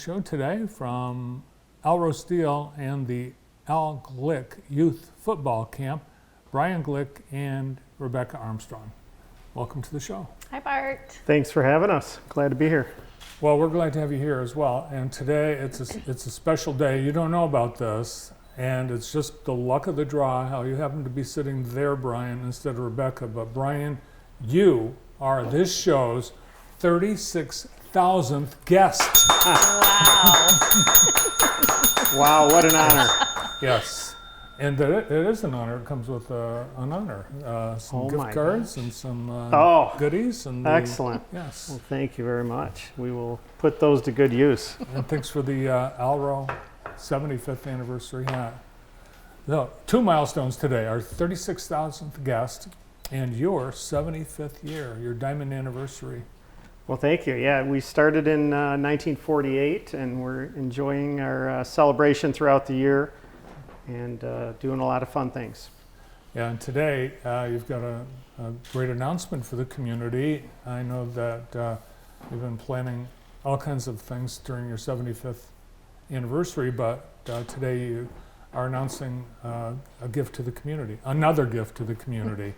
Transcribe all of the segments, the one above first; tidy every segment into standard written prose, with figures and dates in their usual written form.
show today from Al Steele and the Al Glick Youth Football Camp, Brian Glick and Rebecca Armstrong. Welcome to the show. Hi, Bart. Thanks for having us. Glad to be here. Well, we're glad to have you here as well. And today it's a special day. You don't know about this, and it's just the luck of the draw how you happen to be sitting there, Brian, instead of Rebecca. But Brian, you are this show's 36,000th guest. Wow. Wow, what an honor. Yes. And it is an honor. It comes with an honor. Some gift cards and some goodies. And excellent. Yes. Well, thank you very much. We will put those to good use. And thanks for the Alro 75th anniversary hat. No, two milestones today. Our 36,000th guest and your 75th year, your diamond anniversary. Well, thank you. Yeah, we started in 1948, and we're enjoying our celebration throughout the year and doing a lot of fun things. Yeah, and today you've got a great announcement for the community. I know that you've been planning all kinds of things during your 75th anniversary, but today you are announcing a gift to the community, another gift to the community.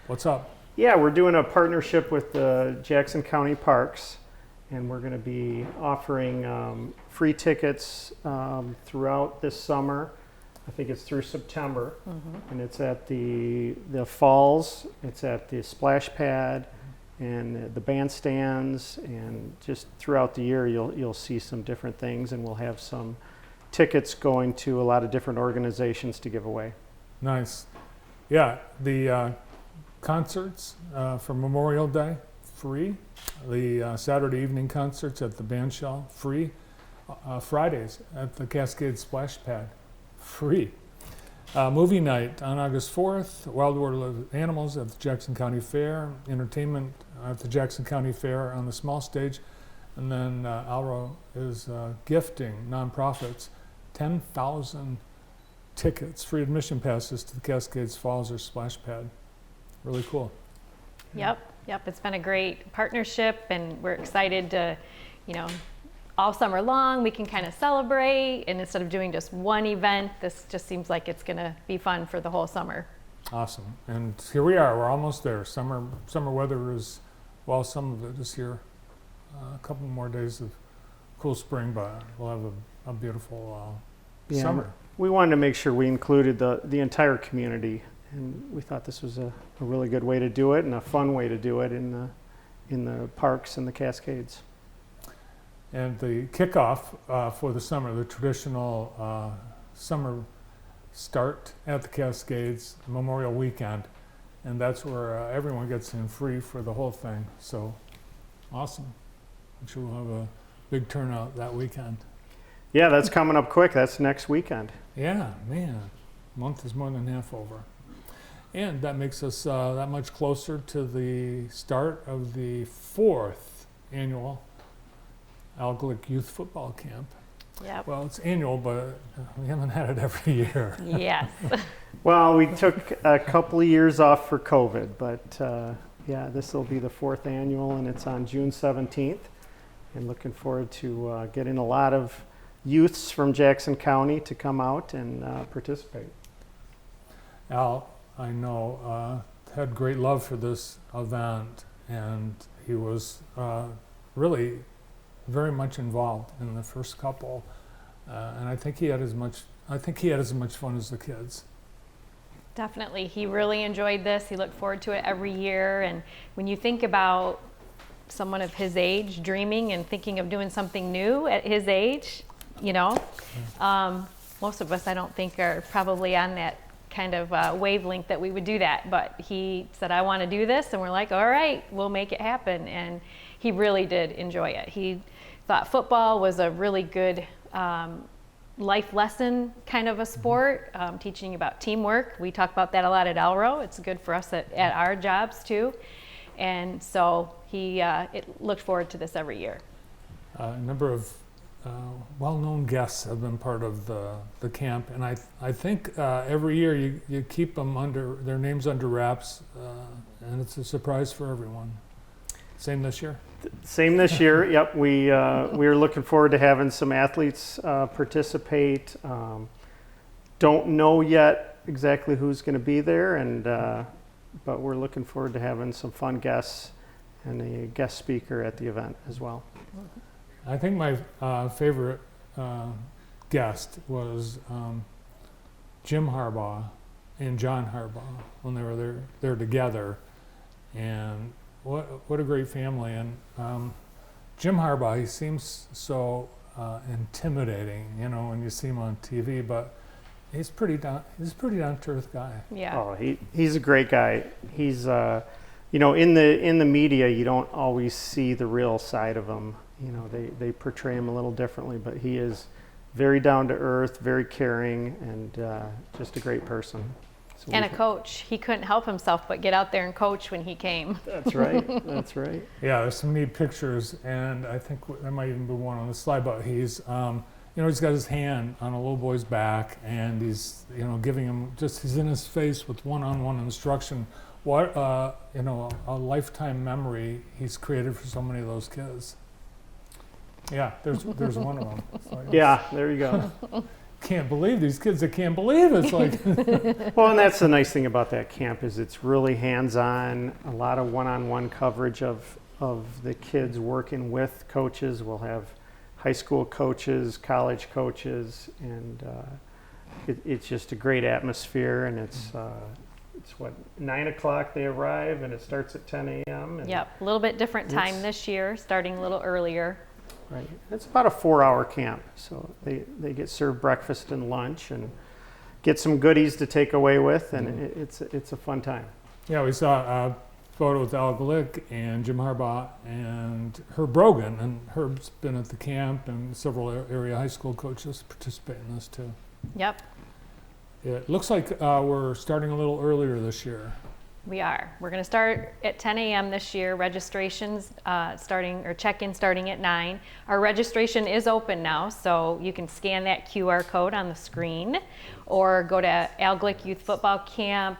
What's up? Yeah, we're doing a partnership with the Jackson County Parks, and we're going to be offering free tickets throughout this summer. I think it's through September, and it's at the falls, it's at the splash pad, and the bandstands, and just throughout the year you'll see some different things, and we'll have some tickets going to a lot of different organizations to give away. Nice. Yeah, the concerts for Memorial Day, free. The Saturday evening concerts at the band shell, free. Fridays at the Cascade Splash Pad, free. Movie night on August 4th, Wild World of Animals at the Jackson County Fair, entertainment at the Jackson County Fair on the small stage, and then Alro is gifting nonprofits 10,000 tickets, free admission passes to the Cascades Falls or Splash Pad. Really cool. Yep. It's been a great partnership, and we're excited to, all summer long we can kind of celebrate, and instead of doing just one event, this just seems like it's going to be fun for the whole summer. Awesome. And here we are. We're almost there. Summer weather is, well, some of it is here. A couple more days of cool spring, but we'll have a beautiful summer. We wanted to make sure we included the entire community, and we thought this was a really good way to do it and a fun way to do it in the parks and the Cascades. And the kickoff for the summer, the traditional summer start at the Cascades, Memorial Weekend, and that's where everyone gets in free for the whole thing. So awesome. I'm sure we'll have a big turnout that weekend. Yeah, that's coming up quick. That's next weekend. Yeah, man. Month is more than half over. And that makes us that much closer to the start of the 4th annual Al Glick Youth Football Camp. Yep. Well, it's annual, but we haven't had it every year. Yes. Well, we took a couple of years off for COVID, but yeah, this will be the 4th annual, and it's on June 17th. And looking forward to getting a lot of youths from Jackson County to come out and participate. Al, I know, had great love for this event, and he was really very much involved in the first couple, and I think he had as much fun as the kids. Definitely. He really enjoyed this. He looked forward to it every year. And when you think about someone of his age dreaming and thinking of doing something new at his age, most of us, I don't think, are probably on that kind of wavelength that we would do that. But he said, I want to do this. And we're like, all right, we'll make it happen. And he really did enjoy it. He thought football was a really good life lesson kind of a sport, teaching about teamwork. We talk about that a lot at Alro. It's good for us at our jobs too. And so he looked forward to this every year. A number of well-known guests have been part of the camp, and I think every year you keep them their names under wraps, and it's a surprise for everyone. Same this year? Same this year. Yep, we are looking forward to having some athletes participate. Don't know yet exactly who's going to be there, but we're looking forward to having some fun guests and a guest speaker at the event as well. I think my favorite guest was Jim Harbaugh and John Harbaugh when they were there together, and what a great family. And Jim Harbaugh, he seems so intimidating, when you see him on TV, but he's pretty down to earth guy. Yeah. Oh, he's a great guy. He's in the media, you don't always see the real side of him. They portray him a little differently, but he is very down to earth, very caring, and just a great person. So And a coach. He couldn't help himself but get out there and coach when he came. That's right. That's right. Yeah, there's some neat pictures, and I think there might even be one on the slide, but he's he's got his hand on a little boy's back, and he's giving him he's in his face with one-on-one instruction. What a lifetime memory he's created for so many of those kids. Yeah, there's one of them. Yeah, there you go. Can't believe these kids. I can't believe it's like. Well, and that's the nice thing about that camp is it's really hands-on. A lot of one-on-one coverage of the kids working with coaches. We'll have high school coaches, college coaches, and it's just a great atmosphere. And it's 9 o'clock they arrive, and it starts at 10 a.m. Yep, a little bit different time this year, starting a little earlier. Right. It's about a 4-hour camp, so they get served breakfast and lunch and get some goodies to take away with, and it's a fun time. Yeah, we saw a photo with Al Glick and Jim Harbaugh and Herb Brogan, and Herb's been at the camp, and several area high school coaches participate in this too. Yep. It looks like we're starting a little earlier this year. We are. We're going to start at 10 a.m. this year. Registrations check-in starting at 9. Our registration is open now, so you can scan that QR code on the screen or go to Al Glick Youth Football Camp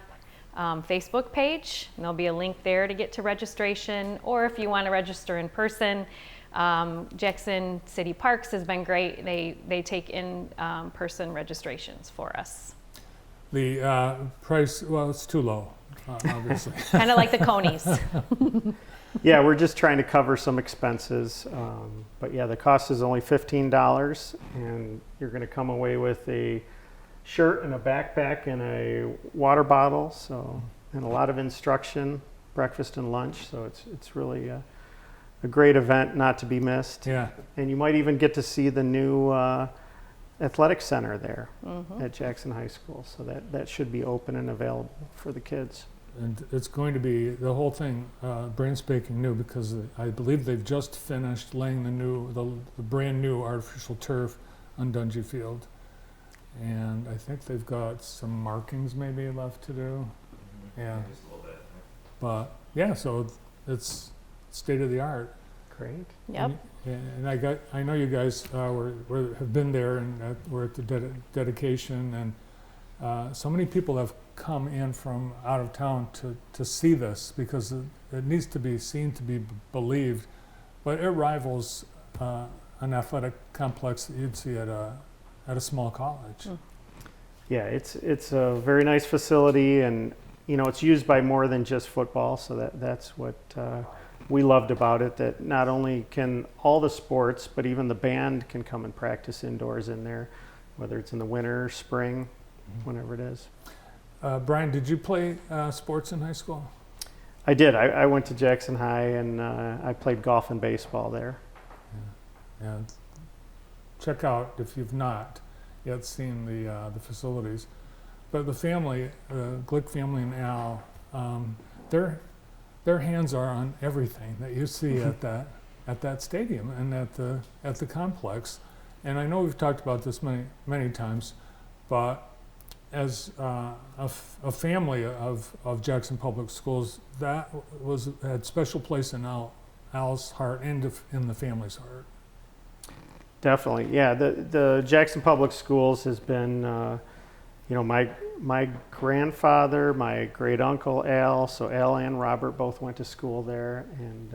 Facebook page, and there'll be a link there to get to registration. Or if you want to register in person, Jackson City Parks has been great. They take in person registrations for us. The price, well, it's too low. Obviously. Kind of like the Conies. Yeah, we're just trying to cover some expenses. But yeah, the cost is only $15, and you're going to come away with a shirt and a backpack and a water bottle, and a lot of instruction, breakfast and lunch. So it's really a great event not to be missed. Yeah. And you might even get to see the new athletic center there at Jackson High School. So that should be open and available for the kids. And it's going to be the whole thing brand spanking new, because I believe they've just finished laying the brand new artificial turf on Dungy Field, and I think they've got some markings maybe left to do. Yeah, just a little bit. but yeah, so it's state of the art. Great. Yep. And I know you guys have been there, and we're at the dedication, and so many people have come in from out of town to see this, because it needs to be seen to be believed, but it rivals an athletic complex that you'd see at a small college. Yeah, it's a very nice facility, and it's used by more than just football, so that's what we loved about it, that not only can all the sports, but even the band can come and practice indoors in there, whether it's in the winter, spring, whenever it is. Brian, did you play sports in high school? I did. I went to Jackson High, and I played golf and baseball there. Yeah. Check out, if you've not yet seen the facilities. But the family, Glick family and Al, their hands are on everything that you see at that stadium and at the complex. And I know we've talked about this many times, but as a family of Jackson Public Schools, that had special place in Al's heart and in the family's heart. Definitely, yeah. The Jackson Public Schools has been, my grandfather, my great uncle Al. So Al and Robert both went to school there, and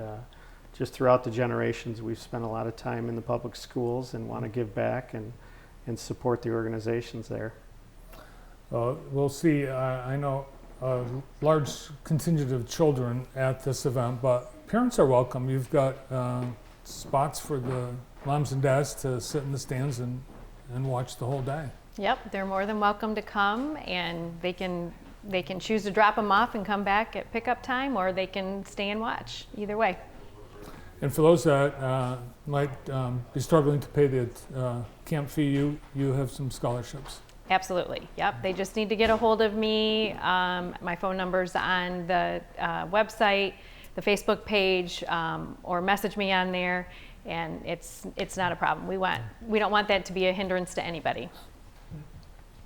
just throughout the generations, we've spent a lot of time in the public schools and want to give back and support the organizations there. We'll see. I know a large contingent of children at this event, but parents are welcome. You've got spots for the moms and dads to sit in the stands and watch the whole day. Yep, they're more than welcome to come, and they can choose to drop them off and come back at pickup time, or they can stay and watch. Either way. And for those that might be struggling to pay the camp fee, you have some scholarships. Absolutely. Yep. They just need to get a hold of me. My phone number's on the website, the Facebook page, or message me on there, and it's not a problem. We don't want that to be a hindrance to anybody.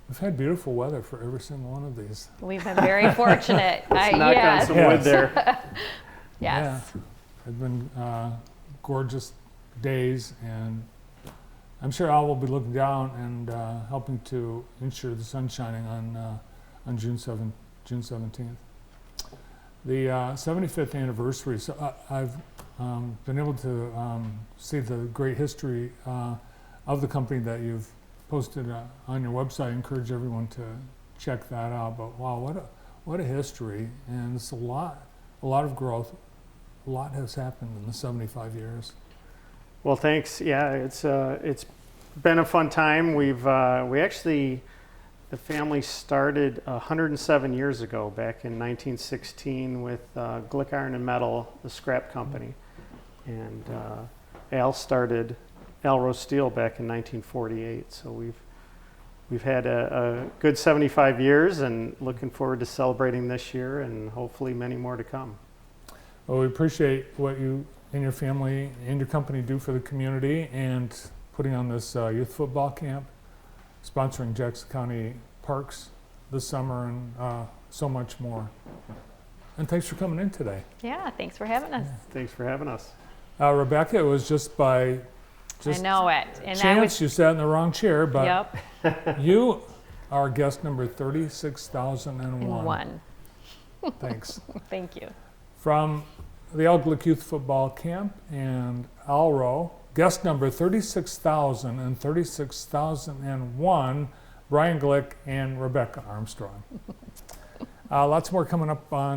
We've had beautiful weather for every single one of these. We've been very fortunate. Let's knock on some wood there. Yes. Yeah. It's been gorgeous days, and I'm sure Al will be looking down and helping to ensure the sun shining on June 17th. The 75th anniversary, so I've been able to see the great history of the company that you've posted on your website. I encourage everyone to check that out. But wow, what a history, and it's a lot of growth. A lot has happened in the 75 years. Well, thanks. Yeah, it's been a fun time. We actually, the family started 107 years ago, back in 1916, with Glick Iron and Metal, the scrap company, and Al started Alro Steel back in 1948. So we've had a good 75 years, and looking forward to celebrating this year, and hopefully many more to come. Well, we appreciate what you and your family and your company do for the community, and putting on this youth football camp, sponsoring Jackson County Parks this summer, and so much more. And thanks for coming in today. Yeah. Thanks for having us. Thanks for having us. Rebecca, it was just by I know it. And chance you sat in the wrong chair, but Yep. you are guest number 36,001. One. Thanks. Thank you. From the Glick Youth Football Camp and Alro, guest number 36,000 and 36,001, Brian Glick and Rebecca Armstrong. Lots more coming up on